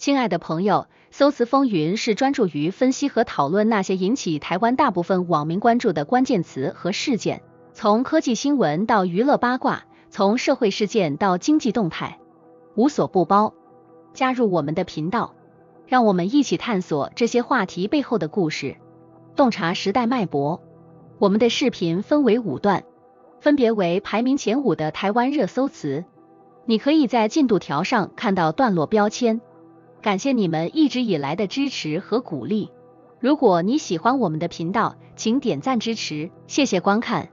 亲爱的朋友，搜词风云是专注于分析和讨论那些引起台湾大部分网民关注的关键词和事件，从科技新闻到娱乐八卦，从社会事件到经济动态，无所不包。加入我们的频道，让我们一起探索这些话题背后的故事，洞察时代脉搏。我们的视频分为5段，分别为排名前5的台湾热搜词。你可以在进度条上看到段落标签。感谢你们一直以来的支持和鼓励。如果你喜欢我们的频道，请点赞支持，谢谢观看。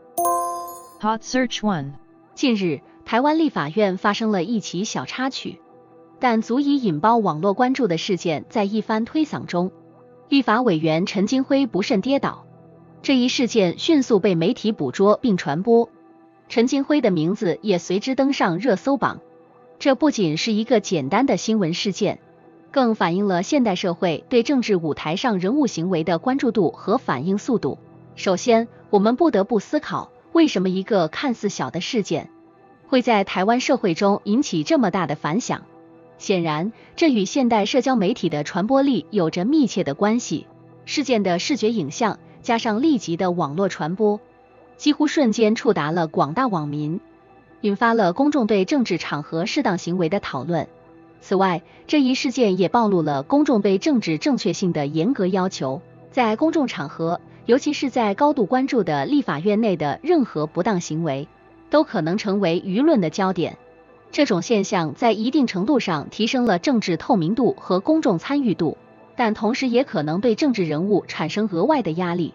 Hot Search 1。近日，台湾立法院发生了一起小插曲，但足以引爆网络关注的事件，在一番推搡中，立法委员陈金辉不慎跌倒。这一事件迅速被媒体捕捉并传播，陈金辉的名字也随之登上热搜榜。这不仅是一个简单的新闻事件，更反映了现代社会对政治舞台上人物行为的关注度和反应速度。首先，我们不得不思考，为什么一个看似小的事件会在台湾社会中引起这么大的反响？显然，这与现代社交媒体的传播力有着密切的关系。事件的视觉影像加上立即的网络传播，几乎瞬间触达了广大网民，引发了公众对政治场合适当行为的讨论。此外，这一事件也暴露了公众对政治正确性的严格要求，在公众场合，尤其是在高度关注的立法院内的任何不当行为，都可能成为舆论的焦点。这种现象在一定程度上提升了政治透明度和公众参与度，但同时也可能对政治人物产生额外的压力。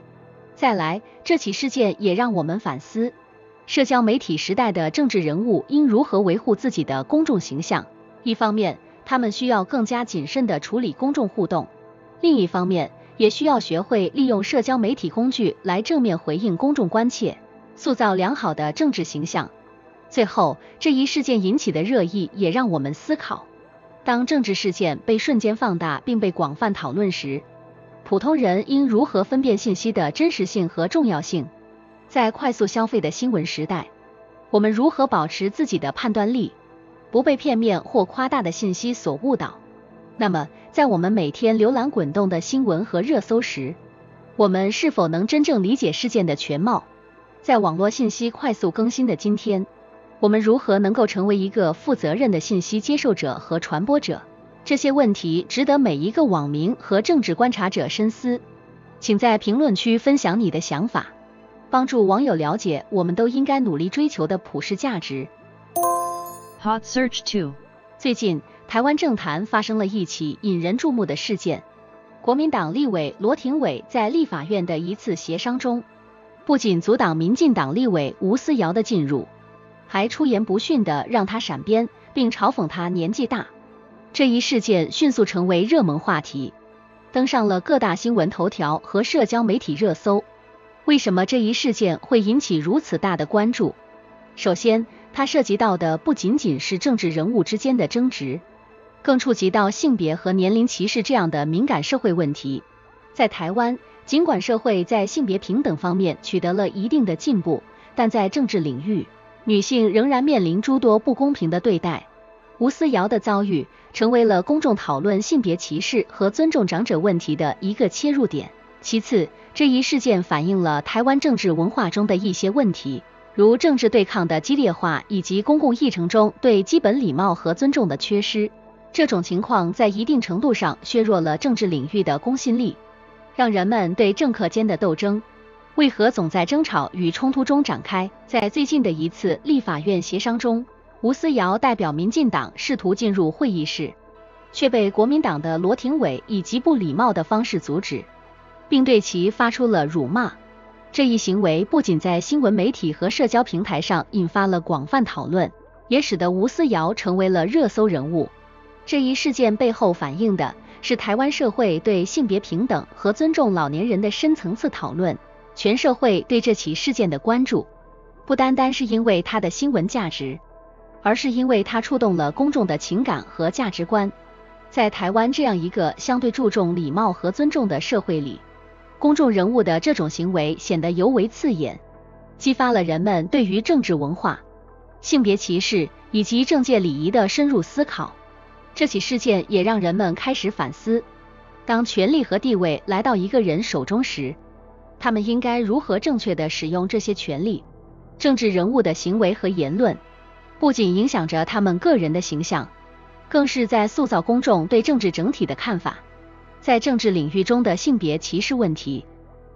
再来，这起事件也让我们反思，社交媒体时代的政治人物应如何维护自己的公众形象。一方面，他们需要更加谨慎地处理公众互动；另一方面，也需要学会利用社交媒体工具来正面回应公众关切，塑造良好的政治形象。最后，这一事件引起的热议也让我们思考，当政治事件被瞬间放大并被广泛讨论时，普通人应如何分辨信息的真实性和重要性？在快速消费的新闻时代，我们如何保持自己的判断力，不被片面或夸大的信息所误导？那么，在我们每天浏览滚动的新闻和热搜时，我们是否能真正理解事件的全貌？在网络信息快速更新的今天，我们如何能够成为一个负责任的信息接受者和传播者？这些问题值得每一个网民和政治观察者深思。请在评论区分享你的想法，帮助网友了解我们都应该努力追求的普世价值。Hot Search 2。最近，台湾政坛发生了一起引人注目的事件。国民党立委罗廷瑋在立法院的一次协商中，不仅阻挡民进党立委吴思瑶的进入，还出言不逊地让他闪边，并嘲讽他年纪大。这一事件迅速成为热门话题，登上了各大新闻头条和社交媒体热搜。为什么这一事件会引起如此大的关注？首先，它涉及到的不仅仅是政治人物之间的争执，更触及到性别和年龄歧视这样的敏感社会问题。在台湾，尽管社会在性别平等方面取得了一定的进步，但在政治领域，女性仍然面临诸多不公平的对待。吴思瑶的遭遇成为了公众讨论性别歧视和尊重长者问题的一个切入点。其次，这一事件反映了台湾政治文化中的一些问题，如政治对抗的激烈化以及公共议程中对基本礼貌和尊重的缺失。这种情况在一定程度上削弱了政治领域的公信力，让人们对政客间的斗争为何总在争吵与冲突中展开。在最近的一次立法院协商中，吴思瑶代表民进党试图进入会议室，却被国民党的罗廷瑋以极不礼貌的方式阻止，并对其发出了辱骂。这一行为不仅在新闻媒体和社交平台上引发了广泛讨论，也使得吴思瑶成为了热搜人物。这一事件背后反映的是台湾社会对性别平等和尊重老年人的深层次讨论。全社会对这起事件的关注，不单单是因为它的新闻价值，而是因为它触动了公众的情感和价值观。在台湾这样一个相对注重礼貌和尊重的社会里，公众人物的这种行为显得尤为刺眼，激发了人们对于政治文化、性别歧视以及政界礼仪的深入思考。这起事件也让人们开始反思，当权力和地位来到一个人手中时，他们应该如何正确地使用这些权利。政治人物的行为和言论不仅影响着他们个人的形象，更是在塑造公众对政治整体的看法。在政治领域中的性别歧视问题，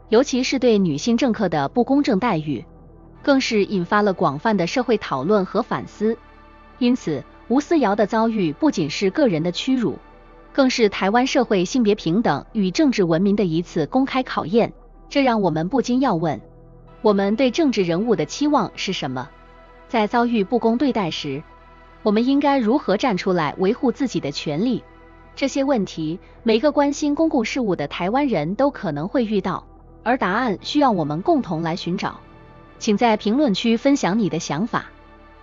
尤其是对女性政客的不公正待遇，更是引发了广泛的社会讨论和反思。因此，吴思瑶的遭遇不仅是个人的屈辱，更是台湾社会性别平等与政治文明的一次公开考验。这让我们不禁要问，我们对政治人物的期望是什么？在遭遇不公对待时，我们应该如何站出来维护自己的权利？这些问题，每个关心公共事务的台湾人都可能会遇到，而答案需要我们共同来寻找。请在评论区分享你的想法，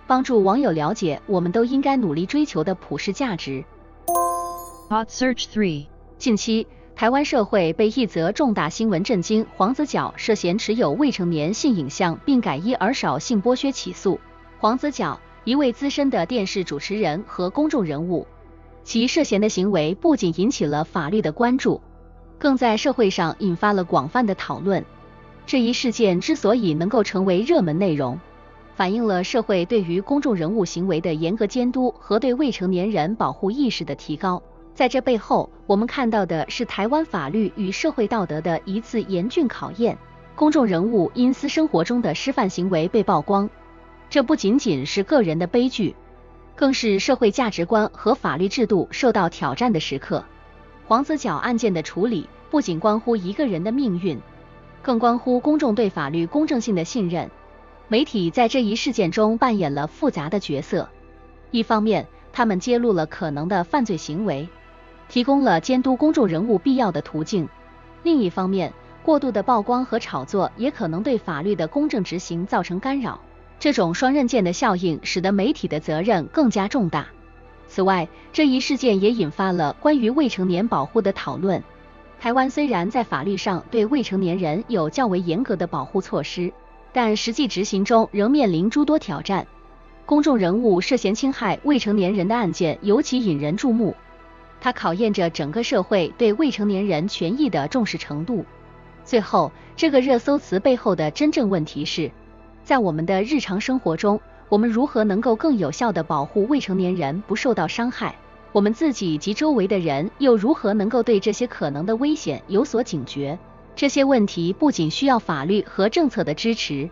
帮助网友了解我们都应该努力追求的普世价值。Hot Search 3. 近期，台湾社会被一则重大新闻震惊，黄子佼涉嫌持有未成年性影像并改一儿少性剥削起诉。黄子佼，一位资深的电视主持人和公众人物，其涉嫌的行为不仅引起了法律的关注，更在社会上引发了广泛的讨论。这一事件之所以能够成为热门内容，反映了社会对于公众人物行为的严格监督和对未成年人保护意识的提高。在这背后，我们看到的是台湾法律与社会道德的一次严峻考验。公众人物因私生活中的失范行为被曝光，这不仅仅是个人的悲剧，更是社会价值观和法律制度受到挑战的时刻。黄子佼案件的处理不仅关乎一个人的命运，更关乎公众对法律公正性的信任。媒体在这一事件中扮演了复杂的角色，一方面，他们揭露了可能的犯罪行为，提供了监督公众人物必要的途径；另一方面，过度的曝光和炒作也可能对法律的公正执行造成干扰。这种双刃剑的效应使得媒体的责任更加重大。此外，这一事件也引发了关于未成年保护的讨论。台湾虽然在法律上对未成年人有较为严格的保护措施，但实际执行中仍面临诸多挑战。公众人物涉嫌侵害未成年人的案件尤其引人注目，它考验着整个社会对未成年人权益的重视程度。最后，这个热搜词背后的真正问题是，在我们的日常生活中，我们如何能够更有效地保护未成年人不受到伤害？我们自己及周围的人又如何能够对这些可能的危险有所警觉？这些问题不仅需要法律和政策的支持，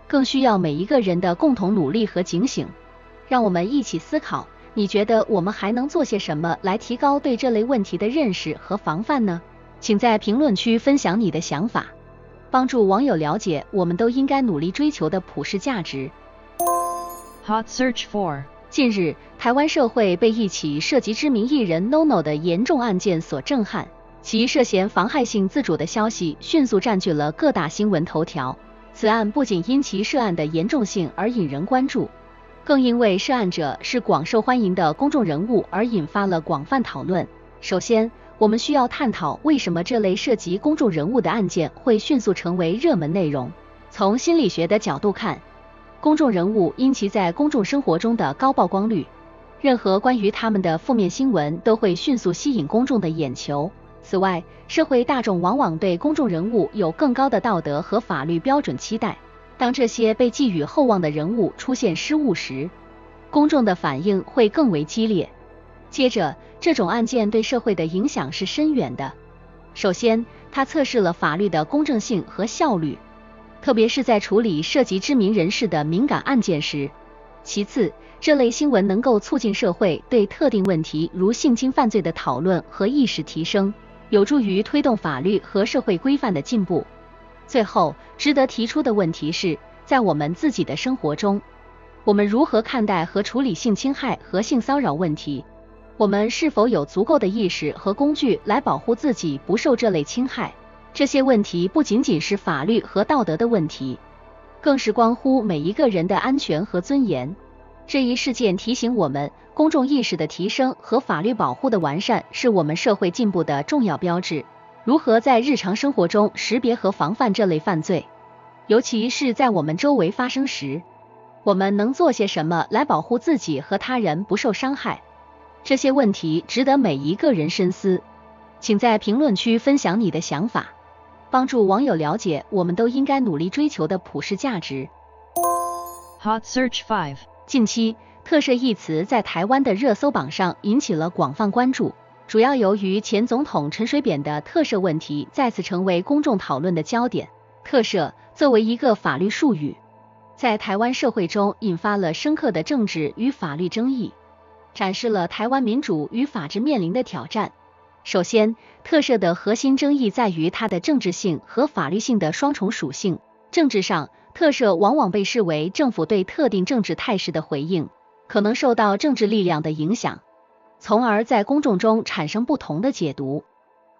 更需要每一个人的共同努力和警醒。让我们一起思考，你觉得我们还能做些什么来提高对这类问题的认识和防范呢？请在评论区分享你的想法，帮助网友了解我们都应该努力追求的普世价值。Hot Search 4. 近日，台湾社会被一起涉及知名艺人 NONO 的严重案件所震撼，其涉嫌妨害性自主的消息迅速占据了各大新闻头条。此案不仅因其涉案的严重性而引人关注，更因为涉案者是广受欢迎的公众人物而引发了广泛讨论。首先，我们需要探讨为什么这类涉及公众人物的案件会迅速成为热门内容。从心理学的角度看，公众人物因其在公众生活中的高曝光率，任何关于他们的负面新闻都会迅速吸引公众的眼球。此外，社会大众往往对公众人物有更高的道德和法律标准期待，当这些被寄予厚望的人物出现失误时，公众的反应会更为激烈。接着，这种案件对社会的影响是深远的。首先，它测试了法律的公正性和效率，特别是在处理涉及知名人士的敏感案件时。其次，这类新闻能够促进社会对特定问题如性侵犯罪的讨论和意识提升，有助于推动法律和社会规范的进步。最后，值得提出的问题是，在我们自己的生活中，我们如何看待和处理性侵害和性骚扰问题？我们是否有足够的意识和工具来保护自己不受这类侵害？这些问题不仅仅是法律和道德的问题，更是关乎每一个人的安全和尊严。这一事件提醒我们，公众意识的提升和法律保护的完善是我们社会进步的重要标志。如何在日常生活中识别和防范这类犯罪，尤其是在我们周围发生时，我们能做些什么来保护自己和他人不受伤害？这些问题值得每一个人深思。请在评论区分享你的想法，帮助网友了解我们都应该努力追求的普世价值。Hot Search 5. 近期，特赦一词在台湾的热搜榜上引起了广泛关注，主要由于前总统陈水扁的特赦问题再次成为公众讨论的焦点。特赦作为一个法律术语，在台湾社会中引发了深刻的政治与法律争议，展示了台湾民主与法治面临的挑战。首先，特赦的核心争议在于它的政治性和法律性的双重属性。政治上，特赦往往被视为政府对特定政治态势的回应，可能受到政治力量的影响，从而在公众中产生不同的解读。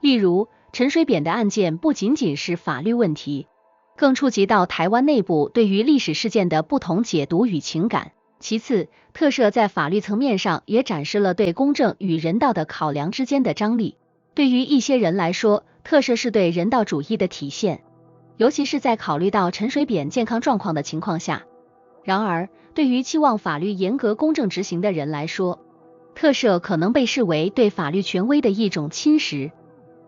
例如，陈水扁的案件不仅仅是法律问题，更触及到台湾内部对于历史事件的不同解读与情感。其次，特赦在法律层面上也展示了对公正与人道的考量之间的张力。对于一些人来说，特赦是对人道主义的体现，尤其是在考虑到陈水扁健康状况的情况下。然而，对于期望法律严格公正执行的人来说，特赦可能被视为对法律权威的一种侵蚀。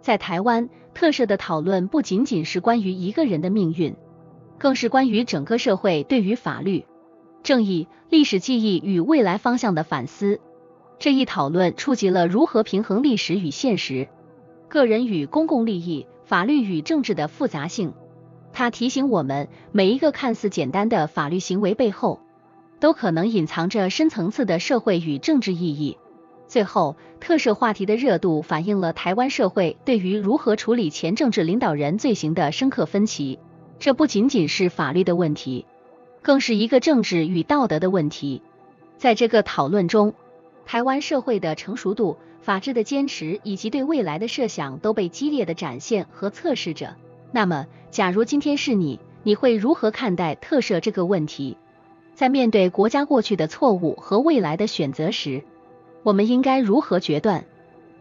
在台湾，特赦的讨论不仅仅是关于一个人的命运，更是关于整个社会对于法律、正义、历史记忆与未来方向的反思。这一讨论触及了如何平衡历史与现实、个人与公共利益、法律与政治的复杂性。它提醒我们，每一个看似简单的法律行为背后，都可能隐藏着深层次的社会与政治意义。最后，特赦话题的热度反映了台湾社会对于如何处理前政治领导人罪行的深刻分歧。这不仅仅是法律的问题，更是一个政治与道德的问题。在这个讨论中，台湾社会的成熟度、法治的坚持以及对未来的设想都被激烈的展现和测试着。那么，假如今天是你会如何看待特赦这个问题？在面对国家过去的错误和未来的选择时，我们应该如何决断？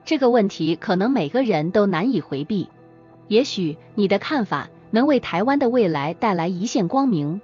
这个问题可能每个人都难以回避。也许你的看法能为台湾的未来带来一线光明。